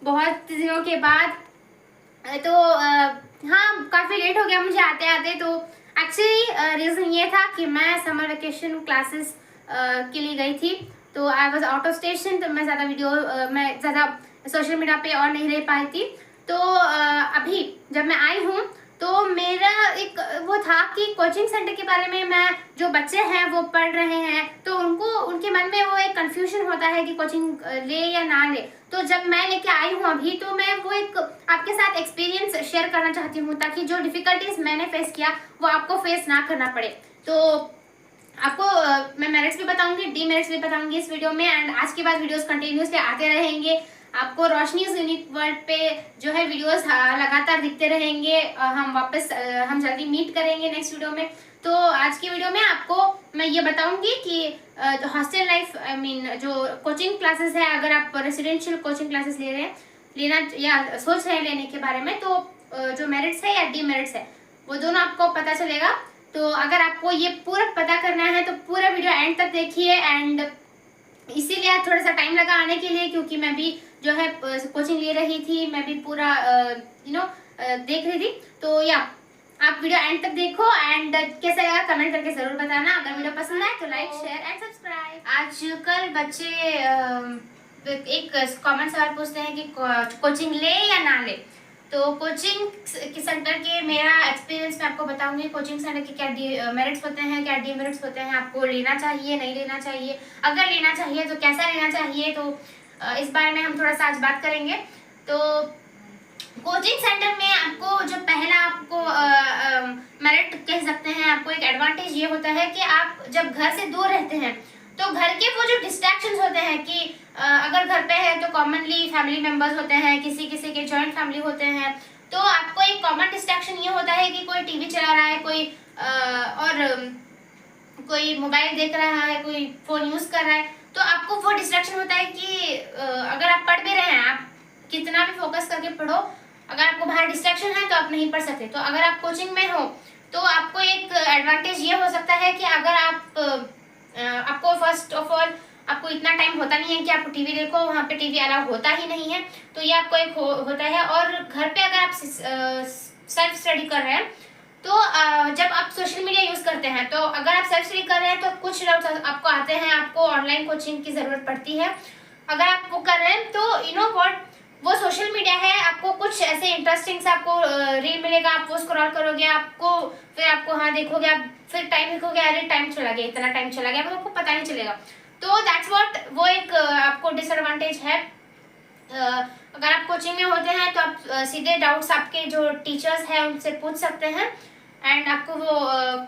बहुत दिनों के बाद। तो हाँ, काफ़ी लेट हो गया मुझे आते आते। तो एक्चुअली रीज़न ये था कि मैं समर वेकेशन क्लासेस के लिए गई थी। तो I was out of station, तो मैं ज़्यादा सोशल मीडिया पे और नहीं रह पाई थी। तो अभी जब मैं आई हूँ तो मेरा एक वो था कि कोचिंग सेंटर के बारे में, मैं जो बच्चे हैं वो पढ़ रहे हैं तो उनके मन में वो एक कंफ्यूजन होता है कि कोचिंग ले या ना ले। तो जब मैं लेके आई हूँ अभी, तो मैं वो एक आपके साथ एक्सपीरियंस शेयर करना चाहती हूँ ताकि जो डिफिकल्टीज मैंने फेस किया वो आपको फेस ना करना पड़े। तो आपको मैं मेरिट्स भी बताऊंगी, डीमेरिट्स भी बताऊंगी इस वीडियो में। एंड आज के बाद वीडियोस कंटिन्यूसली आते रहेंगे। आपको रोशनीज यूनिक वर्ल्ड पे जो है वीडियोस लगातार दिखते रहेंगे। हम जल्दी मीट करेंगे नेक्स्ट वीडियो में। तो आज की वीडियो में आपको मैं ये बताऊंगी कि हॉस्टल लाइफ, जो कोचिंग क्लासेस है, अगर आप रेसिडेंशियल कोचिंग क्लासेस ले रहे हैं, लेना या सोच रहे हैं लेने के बारे में, तो जो मेरिट्स है या डीमेरिट्स है वो दोनों आपको पता चलेगा। तो अगर आपको ये पूरा पता करना है तो पूरा वीडियो एंड तक देखिए। एंड इसीलिए थोड़ा सा टाइम लगा आने के लिए, क्योंकि मैं भी जो है कोचिंग ले रही थी, मैं भी पूरा देख रही थी। तो या आप वीडियो एंड तक देखो एंड कैसा लगा कमेंट करके जरूर बताना। अगर वीडियो पसंद आए तो लाइक शेयर एंड सब्सक्राइब। आजकल बच्चे एक कॉमन सवाल पूछते हैं कि कोचिंग ले या ना ले। तो कोचिंग सेंटर के मेरा एक्सपीरियंस मैं आपको बताऊंगी। कोचिंग सेंटर के क्या मेरिट्स होते हैं, क्या डीमेरिट्स होते हैं, आपको लेना चाहिए नहीं लेना चाहिए, अगर लेना चाहिए तो कैसा लेना चाहिए। तो इस बारे में हम थोड़ा सा आज बात करेंगे। तो कोचिंग सेंटर में आपको जो पहला आपको मेरिट कह सकते हैं, आपको एक एडवांटेज ये होता है कि आप जब घर से दूर रहते हैं तो घर के वो जो डिस्ट्रैक्शंस होते हैं कि अगर घर पे है तो कॉमनली फैमिली मेंबर्स होते हैं, किसी किसी के जॉइंट फैमिली होते हैं, तो आपको एक कॉमन डिस्ट्रैक्शन ये होता है कि कोई टीवी चला रहा है, कोई मोबाइल देख रहा है, कोई फोन यूज कर रहा है। तो आपको वो डिस्ट्रैक्शन होता है कि अगर आप पढ़ भी रहे हैं, आप कितना भी फोकस करके पढ़ो, अगर आपको बाहर डिस्ट्रैक्शन है तो आप नहीं पढ़ सकते। तो अगर आप कोचिंग में हो तो आपको एक एडवांटेज ये हो सकता है कि अगर आपको फर्स्ट ऑफ ऑल आपको इतना टाइम होता नहीं है कि आप टीवी देखो, वहाँ पे टीवी अलाउ होता ही नहीं है, तो ये आपको एक होता है। और घर पे अगर आप सेल्फ स्टडी कर रहे हैं तो जब आप सोशल मीडिया यूज करते हैं, तो अगर आप सेल्फ स्टडी कर रहे हैं तो कुछ डाउट्स आपको आते हैं, आपको ऑनलाइन कोचिंग की जरूरत पड़ती है। अगर आप वो कर रहे हैं तो यू नो व्हाट, वो सोशल मीडिया है, आपको कुछ ऐसे इंटरेस्टिंग से आपको रील मिलेगा, आप वो स्क्रॉल करोगे, फिर आपको हाँ देखोगे, आप फिर टाइम देखोगे, अरे टाइम चला गया, इतना टाइम चला गया, आपको पता नहीं चलेगा। तो दैट्स व्हाट, वो एक आपको डिसएडवांटेज है। अगर आप कोचिंग में होते हैं तो आप सीधे डाउट्स आपके जो टीचर्स हैं उनसे पूछ सकते हैं एंड आपको वो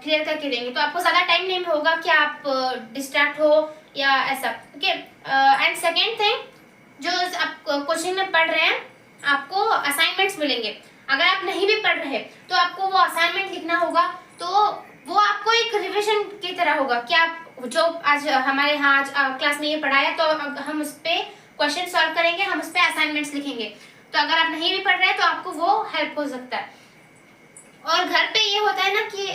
क्लियर करके देंगे। तो आपको ज़्यादा टाइम नहीं होगा कि आप डिस्ट्रैक्ट हो या ऐसा। ओके, एंड सेकेंड थिंग, जो आप कोचिंग में पढ़ रहे हैं आपको असाइनमेंट्स मिलेंगे। अगर आप नहीं भी पढ़ रहे तो आपको वो असाइनमेंट लिखना होगा, तो वो आपको एक रिविजन की तरह होगा कि आप जो आज हमारे यहाँ आज क्लास में ये पढ़ाया तो हम उस पर क्वेश्चन सॉल्व करेंगे, हम उस पर असाइनमेंट्स लिखेंगे। तो अगर आप नहीं भी पढ़ रहे तो आपको वो हेल्प हो सकता है। और घर पे ये होता है ना कि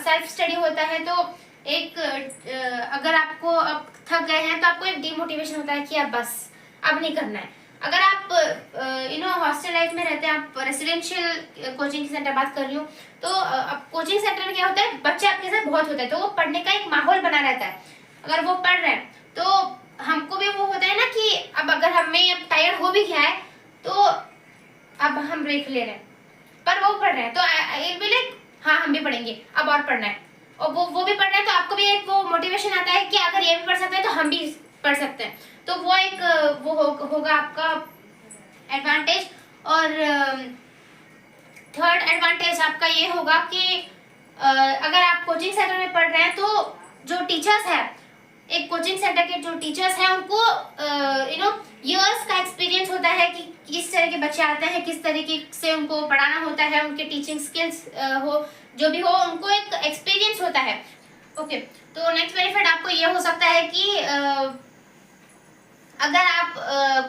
सेल्फ स्टडी होता है, तो एक अगर आपको अब थक गए हैं तो आपको एक डिमोटिवेशन होता है कि अब बस अब नहीं करना है। अगर आप हॉस्टल लाइफ में रहते हैं, आप रेसिडेंशियल कोचिंग सेंटर बात कर रही हूँ, तो अब कोचिंग सेंटर में क्या होता है, बच्चे आपके साथ बहुत होते हैं, तो वो पढ़ने का एक माहौल बना रहता है। अगर वो पढ़ रहे हैं तो हमको भी वो होता है ना कि अब अगर हमें अब टायर्ड हो भी गया है तो अब हम ब्रेक ले रहे हैं, पर वो पढ़ रहे हैं तो इट विल लाइक हाँ हम भी पढ़ेंगे, अब और पढ़ना है, और वो भी पढ़ रहे हैं, तो आपको भी एक वो मोटिवेशन आता है कि अगर ये भी पढ़ सकते हैं तो हम भी पढ़ सकते हैं। तो वो एक होगा आपका एडवांटेज। और थर्ड एडवांटेज आपका ये होगा कि अगर आप कोचिंग सेंटर में पढ़ रहे हैं तो जो टीचर्स हैं, एक कोचिंग सेंटर के जो टीचर्स हैं उनको ईयर्स का एक्सपीरियंस होता है कि किस तरह के बच्चे आते हैं, किस तरीके से उनको पढ़ाना होता है, उनके टीचिंग स्किल्स हो जो भी हो, उनको एक एक्सपीरियंस होता है। ओके, तो नेक्स्ट बेनिफिट आपको ये हो सकता है कि अगर आप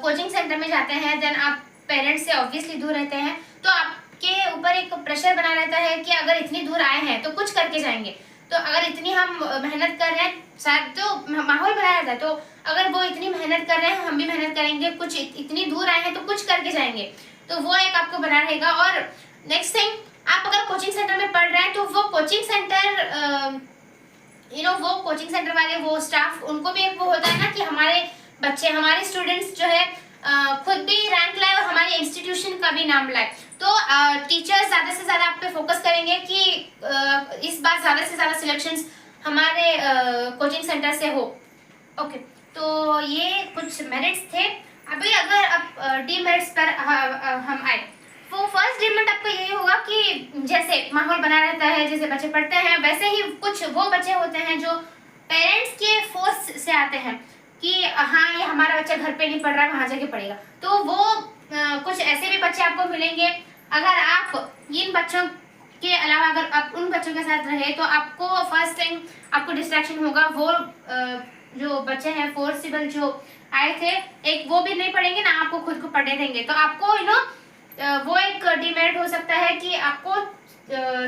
कोचिंग सेंटर में जाते हैं देन आप पेरेंट्स से ऑब्वियसली दूर रहते हैं, तो आपके ऊपर एक प्रेशर बना रहता है कि अगर इतनी दूर आए हैं तो कुछ करके जाएंगे। तो अगर इतनी हम मेहनत कर रहे हैं, शायद तो माहौल बनाया रहता है, तो अगर वो इतनी मेहनत कर रहे हैं हम भी मेहनत करेंगे, कुछ इतनी दूर आए हैं तो कुछ करके करके जाएंगे, तो वो एक आपको बना रहेगा। और नेक्स्ट थिंग, आप अगर कोचिंग सेंटर में पढ़ रहे हैं तो वो कोचिंग सेंटर वो कोचिंग सेंटर वाले वो स्टाफ, उनको भी एक वो होता है ना कि हमारे बच्चे, हमारे स्टूडेंट्स जो है खुद भी रैंक लाए और हमारे इंस्टीट्यूशन का भी नाम लाए। तो टीचर्स ज़्यादा से ज़्यादा आप पे फोकस करेंगे कि इस बार ज़्यादा से ज़्यादा सिलेक्शंस हमारे कोचिंग सेंटर से हो। ओके, तो ये कुछ मेरिट्स थे। अभी अगर आप डीमेरिट्स पर हम आए, तो फर्स्ट डिमेरिट आपका यही होगा कि जैसे माहौल बना रहता है, जैसे बच्चे पढ़ते हैं, वैसे ही कुछ वो बच्चे होते हैं जो पेरेंट्स के फोर्स से आते हैं कि हाँ ये हमारा बच्चा घर पे नहीं पढ़ रहा है, वहाँ जाके पढ़ेगा। तो वो कुछ ऐसे भी बच्चे आपको मिलेंगे। अगर आप इन बच्चों के अलावा अगर आप उन बच्चों के साथ रहे तो आपको फर्स्ट थिंग आपको डिस्ट्रैक्शन होगा। वो जो बच्चे हैं फोर्सिबल जो आए थे, एक वो भी नहीं पढ़ेंगे ना आपको खुद को पढ़ने देंगे। तो आपको वो एक डिमेरिट हो सकता है कि आपको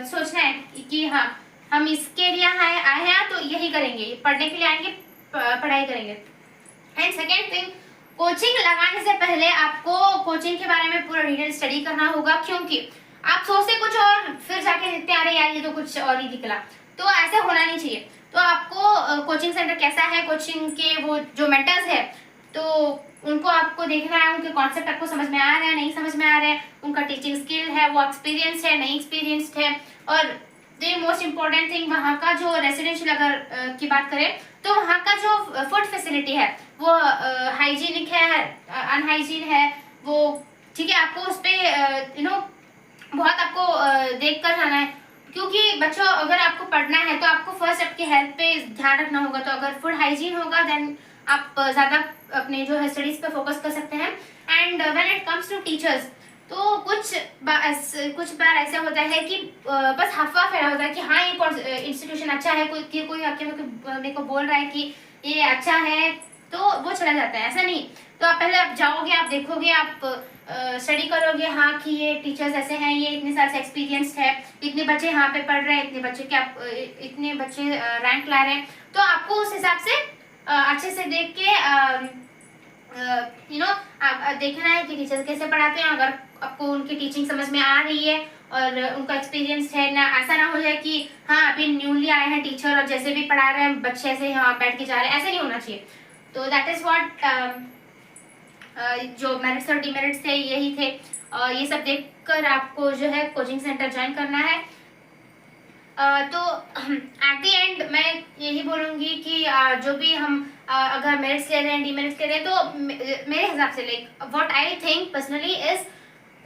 सोचना है कि हाँ हम इसके लिए आए हैं तो यही करेंगे, पढ़ने के लिए आएंगे, पढ़ाई करेंगे। एंड सेकेंड थिंग, कोचिंग लगाने से पहले आपको कोचिंग के बारे में पूरा डिटेल स्टडी करना होगा, क्योंकि आप सोचते कुछ और फिर जाके देखते आ रहे यार ये तो कुछ और ही निकला। तो ऐसा होना नहीं चाहिए। तो आपको कोचिंग सेंटर कैसा है, कोचिंग के वो जो मेंटर्स है तो उनको आपको देखना है, उनके कॉन्सेप्ट आपको समझ में आ रहा है नहीं समझ में आ रहा है, उनका टीचिंग स्किल है वो एक्सपीरियंस है नहीं एक्सपीरियंस्ड है। और द मोस्ट इम्पोर्टेंट थिंग, वहाँ का जो रेसिडेंशियल अगर की बात करें तो वहाँ का जो फूड फैसिलिटी है वो हाइजीनिक है अनहाइजीन है वो, ठीक है। आपको उस पर बहुत आपको देख कर जाना है, क्योंकि बच्चों अगर आपको पढ़ना है तो आपको फर्स्ट आपकी हेल्थ पे ध्यान रखना होगा। तो अगर फूड हाइजीन होगा देन आप ज़्यादा अपने जो है स्टडीज़ पे फोकस कर सकते हैं। And when it comes to teachers, तो कुछ बार ऐसा होता है कि बस अफवाह फैला होता है कि हाँ ये इंस्टीट्यूशन अच्छा है, कोई आके मेरे को बोल रहा है कि ये अच्छा है तो वो चला जाता है, ऐसा नहीं। तो आप पहले आप जाओगे, आप देखोगे, आप स्टडी करोगे, हाँ कि ये टीचर्स ऐसे हैं, ये इतने साल से एक्सपीरियंस्ड है, इतने बच्चे यहाँ पे पढ़ रहे हैं, इतने बच्चे रैंक ला रहे हैं। तो आपको उस हिसाब से अच्छे से देख के देखना है कि टीचर्स कैसे पढ़ाते हैं। अगर आपको उनकी टीचिंग समझ में आ रही है और उनका एक्सपीरियंस है ना, ऐसा ना हो जाए कि हाँ अभी न्यूली आए हैं टीचर और जैसे भी पढ़ा रहे हैं बच्चे ऐसे यहाँ बैठ के जा रहे हैं, ऐसे नहीं होना चाहिए। तो दैट इज व्हाट जो मेरिट्स और डीमेरिट्स थे यही थे। ये सब देखकर आपको जो है कोचिंग सेंटर ज्वाइन करना है। तो एट द एंड मैं यही बोलूँगी कि जो भी हम अगर मेरिट्स ले रहे हैं डीमेरिट्स ले रहे हैं तो मेरे हिसाब से like what I think personally is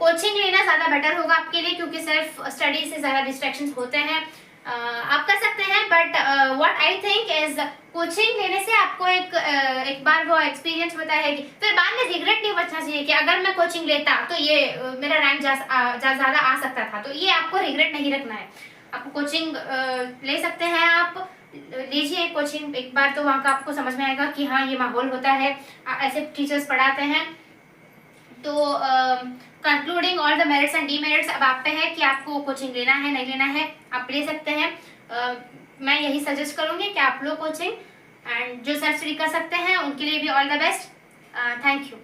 coaching लेना ज़्यादा बेटर होगा आपके लिए, क्योंकि सेल्फ स्टडी से ज़्यादा डिस्ट्रैक्शंस होते हैं। आप कर सकते हैं but what I think is coaching लेने से आपको एक बार वो एक्सपीरियंस होता है कि फिर बाद में रिग्रेट नहीं बचना चाहिए कि अगर मैं कोचिंग लेता तो ये मेरा रैंक ज़्यादा आ सकता था। तो ये आपको रिग्रेट नहीं रखना है। आपको कोचिंग ले सकते हैं, आप लीजिए कोचिंग एक बार, तो वहाँ का आपको समझ में आएगा कि हाँ ये माहौल होता है, ऐसे टीचर्स पढ़ाते हैं। तो concluding all the merits and demerits अब आप पे है कि आपको कोचिंग लेना है नहीं लेना है, आप ले सकते हैं। मैं यही सजेस्ट करूँगी कि आप लो कोचिंग, एंड जो सेल्फ स्टडी कर सकते हैं उनके लिए भी all the best. Thank you.